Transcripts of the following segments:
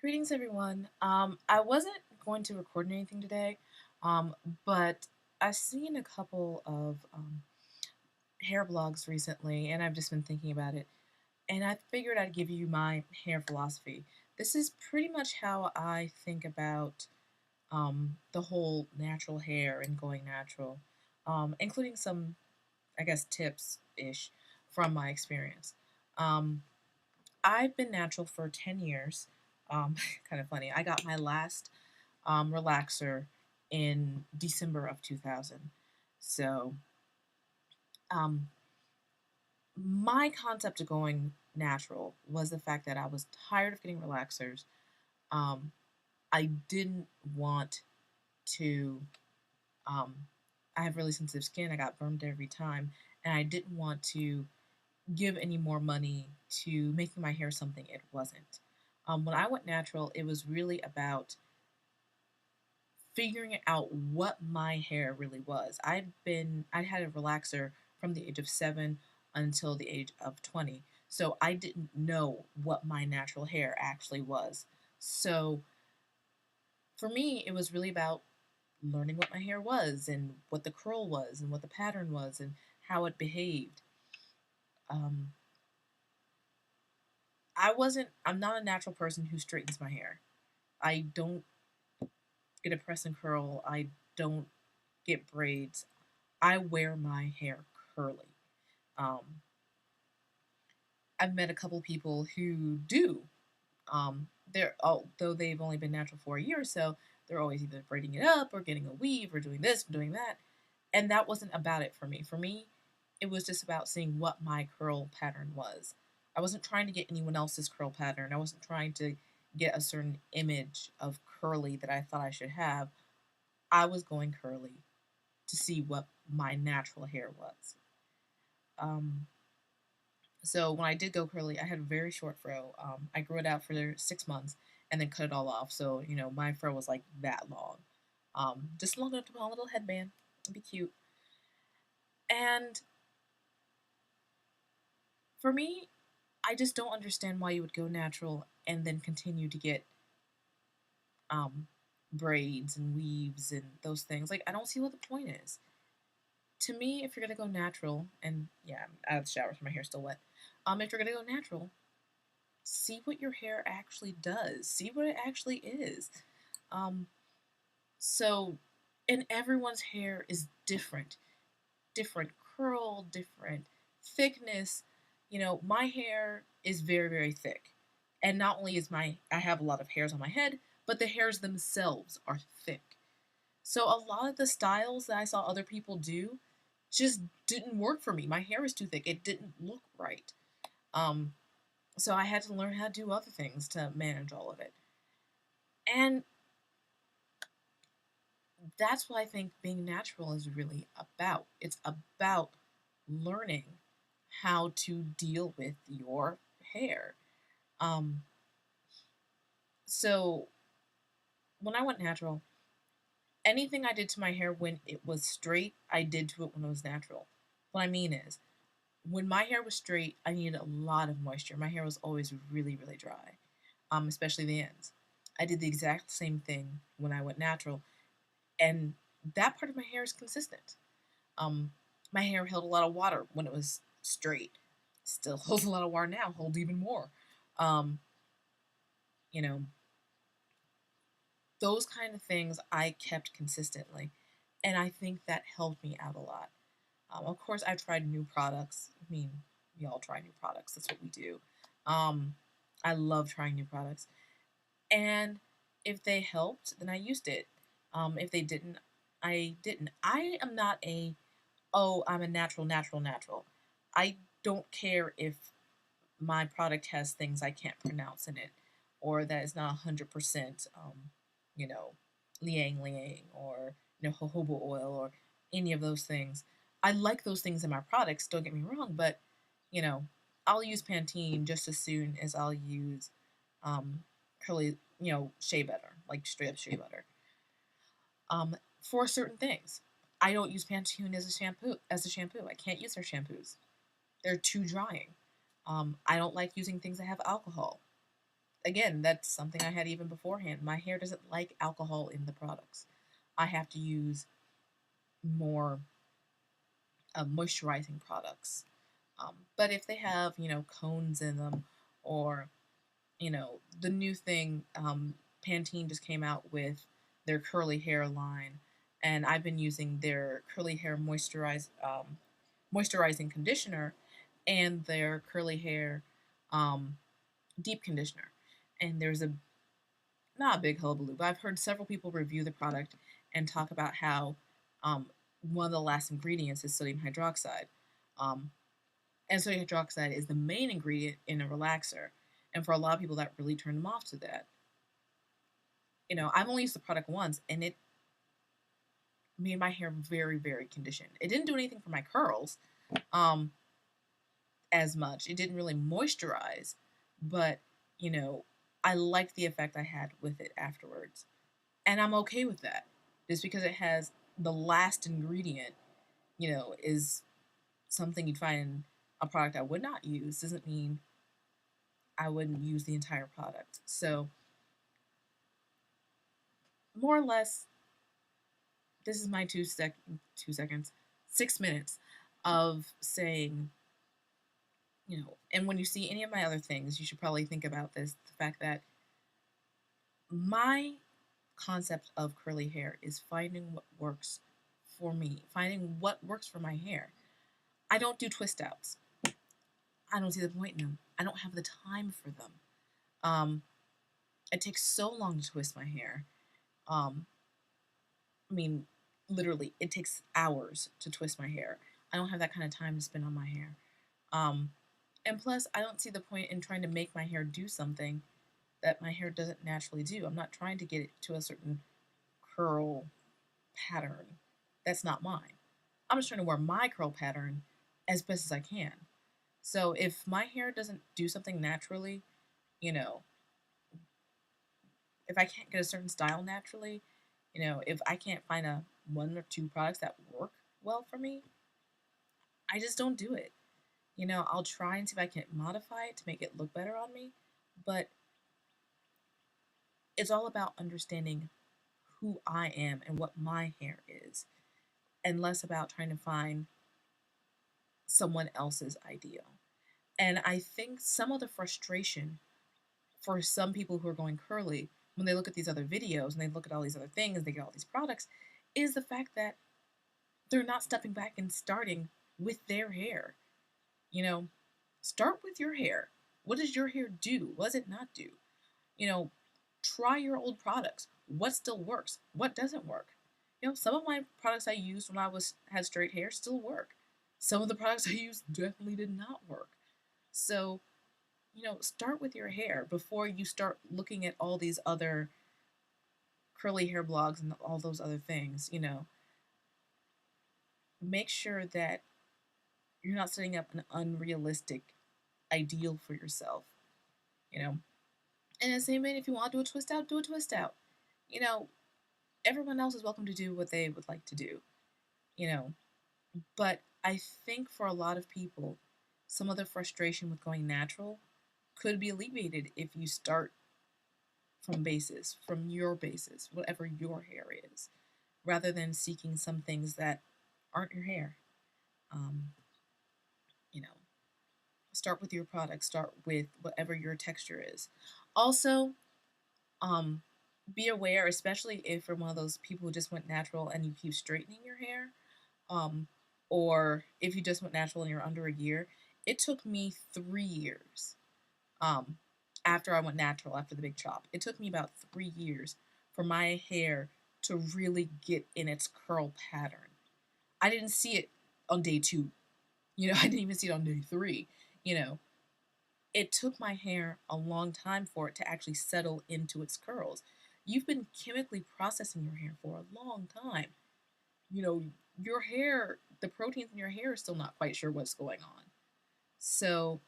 Greetings, everyone. I wasn't going to record anything today, um, but I've seen a couple of hair blogs recently, and I've just been thinking about it. And I figured I'd give you my hair philosophy. This is pretty much how I think about the whole natural hair and going natural, including some, I guess, tips ish from my experience. Um, I've been natural for 10 years. Kind of funny. I got my last relaxer in December of 2000. So, um, my concept of going natural was the fact that I was tired of getting relaxers. Um, I didn't want to, um, I have really sensitive skin. I got burned every time, and I didn't want to give any more money to making my hair something it wasn't. When I went natural, it was really about figuring out what my hair really was. I had a relaxer from the age of 7 until the age of 20. So I didn't know what my natural hair actually was. So for me, it was really about learning what my hair was and what the curl was and what the pattern was and how it behaved. Um, I'm not a natural person who straightens my hair. I don't get a press and curl. I don't get braids. I wear my hair curly. Um, I've met a couple people who do. They're although they've only been natural for a year or so, they're always either braiding it up or getting a weave or doing this, or doing that. And that wasn't about it for me. For me, it was just about seeing what my curl pattern was. I wasn't trying to get anyone else's curl pattern. I wasn't trying to get a certain image of curly that I thought I should have. I was going curly to see what my natural hair was. Um, So when I did go curly, I had a very short fro. I grew it out for 6 months and then cut it all off. So my fro was like that long, just long enough to put on a little headband. It'd be cute. And for me, I just don't understand why you would go natural and then continue to get um, braids and weaves and those things. Like I don't see what the point is. To me, if you're gonna go natural, and yeah, I'm out of the shower, so my hair's still wet. If you're gonna go natural, see what your hair actually does. See what it actually is. Um, so, and everyone's hair is different, different curl, different thickness. My hair is very, very thick. And not only I have a lot of hairs on my head, but the hairs themselves are thick. So, a lot of the styles that I saw other people do just didn't work for me. My hair is too thick. It didn't look right. Um, so I had to learn how to do other things to manage all of it. And that's what I think being natural is really about. It's about learning how to deal with your hair. Um, so when I went natural, anything I did to my hair when it was straight, I did to it when it was natural. What I mean is, when my hair was straight, I needed a lot of moisture. My hair was always really, really dry, especially the ends. I did the exact same thing when I went natural, and that part of my hair is consistent. Um, my hair held a lot of water when it was straight. Still holds a lot of water now, holds even more. Um, you know, those kind of things I kept consistently. And I think that helped me out a lot. Of course, I've tried new products. I mean, we all try new products. That's what we do. Um, I love trying new products. And if they helped, then I used it. If they didn't, I didn't. I am not I'm a natural. I don't care if my product has things I can't pronounce in it, or that it's not 100%, you know, liang liang, or jojoba oil, or any of those things. I like those things in my products. Don't get me wrong, but you know, I'll use Pantene just as soon as I'll use um, curly, shea butter, like straight up shea butter, for certain things. I don't use Pantene as a shampoo. I can't use their shampoos. They're too drying. I don't like using things that have alcohol. again, that's something I had even beforehand. My hair doesn't like alcohol in the products. I have to use more moisturizing products. But if they have, cones in them, or, the new thing, Pantene just came out with their curly hair line, and I've been using their curly hair moisturizing conditioner and their curly hair um, deep conditioner. And there's a not a big hullabaloo, but I've heard several people review the product and talk about how um, one of the last ingredients is sodium hydroxide. Um, and sodium hydroxide is the main ingredient in a relaxer. And for a lot of people, that really turned them off to that. I've only used the product once, and it made my hair very, very conditioned. It didn't do anything for my curls um, as much. It didn't really moisturize, but, you know, I liked the effect I had with it afterwards. And I'm okay with that. Just because it has the last ingredient, is something you'd find in a product I would not use, doesn't mean I wouldn't use the entire product. So, more or less, this is my 2 seconds, 6 minutes of saying, and when you see any of my other things, you should probably think about this, the fact that my concept of curly hair is finding what works for me, finding what works for my hair. I don't do twist outs. I don't see the point in them. I don't have the time for them. Um, it takes so long to twist my hair. Um, I mean, literally, it takes hours to twist my hair. I don't have that kind of time to spend on my hair. Um, and plus, I don't see the point in trying to make my hair do something that my hair doesn't naturally do. I'm not trying to get it to a certain curl pattern. That's not mine. I'm just trying to wear my curl pattern as best as I can. So if my hair doesn't do something naturally, you know, if I can't get a certain style naturally, if I can't find a one or two products that work well for me, I just don't do it. I'll try and see if I can modify it to make it look better on me, but it's all about understanding who I am and what my hair is, and less about trying to find someone else's ideal. And I think some of the frustration for some people who are going curly when they look at these other videos and they look at all these other things, they get all these products, is the fact that they're not stepping back and starting with their hair. You know, start with your hair. What does your hair do? What does it not do? You know, try your old products. What still works? What doesn't work? Some of my products I used when I had straight hair still work. Some of the products I used definitely did not work. So, start with your hair before you start looking at all these other curly hair blogs and all those other things. Make sure that you're not setting up an unrealistic ideal for yourself. You know, and in the same way, if you want to do a twist out, do a twist out. You know, everyone else is welcome to do what they would like to do. You know, but I think for a lot of people, some of the frustration with going natural could be alleviated if you start from your basis, whatever your hair is, rather than seeking some things that aren't your hair. Um, you know, start with your product, start with whatever your texture is. Also, um, be aware, especially if you're one of those people who just went natural and you keep straightening your hair, um, or if you just went natural and you're under a year. It took me 3 years um, after I went natural after the big chop. It took me about 3 years for my hair to really get in its curl pattern. I didn't see it on day two. I didn't even see it on day three. You know, it took my hair a long time for it to actually settle into its curls. You've been chemically processing your hair for a long time. You know, your hair, the proteins in your hair are still not quite sure what's going on. So,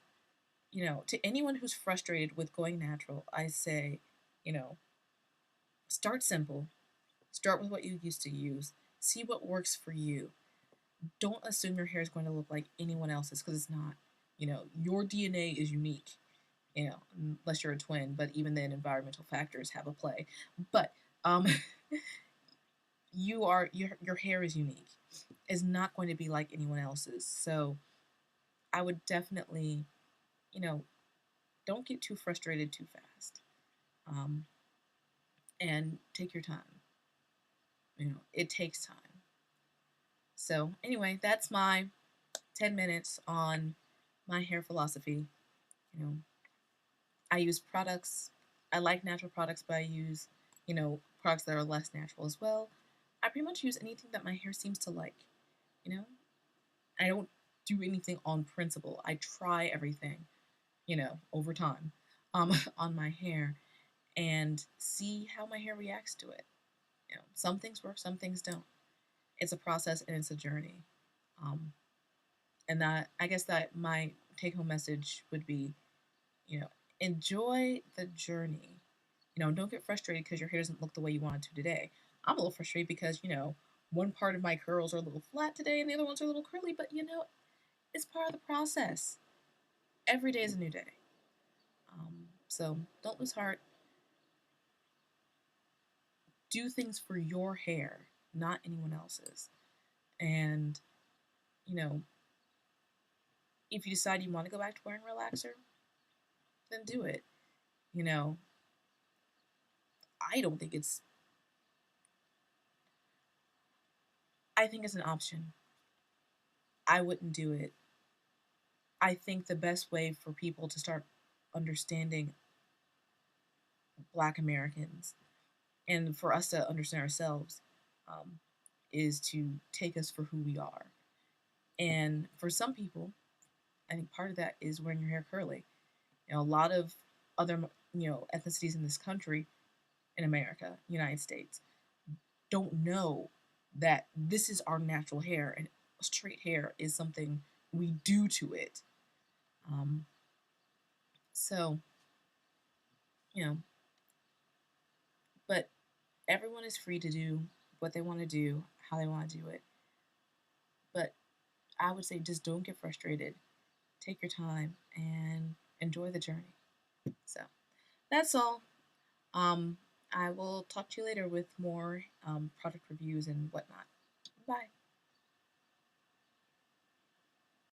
to anyone who's frustrated with going natural, I say, you know, start simple. Start with what you used to use. See what works for you. Don't assume your hair is going to look like anyone else's because it's not. Your DNA is unique. unless you're a twin, but even then, environmental factors have a play. But um, your hair is unique. Is not going to be like anyone else's. So I would definitely, you know, don't get too frustrated too fast. Um, and take your time. It takes time. So anyway, that's my 10 minutes on my hair philosophy. You know, I use products. I like natural products, but I use, products that are less natural as well. I pretty much use anything that my hair seems to like. You know, I don't do anything on principle. I try everything, over time, on my hair and see how my hair reacts to it. Some things work, some things don't. It's a process and it's a journey. Um, and that I guess that my take home message would be, you know, enjoy the journey. Don't get frustrated because your hair doesn't look the way you want it to today. I'm a little frustrated because, one part of my curls are a little flat today and the other ones are a little curly, but it's part of the process. Every day is a new day. So don't lose heart. Do things for your hair, not anyone else's. And, you know, if you decide you want to go back to wearing a relaxer, then do it. You know, I don't think it's, I think it's an option. I wouldn't do it. I think the best way for people to start understanding Black Americans and for us to understand ourselves um, is to take us for who we are. And for some people, I think part of that is wearing your hair curly. A lot of other, ethnicities in this country, in America, United States, don't know that this is our natural hair and straight hair is something we do to it. Um, so, you know, but everyone is free to do what they want to do, how they want to do it. But I would say just don't get frustrated. Take your time and enjoy the journey. So that's all. Um, I will talk to you later with more product reviews and whatnot. Bye.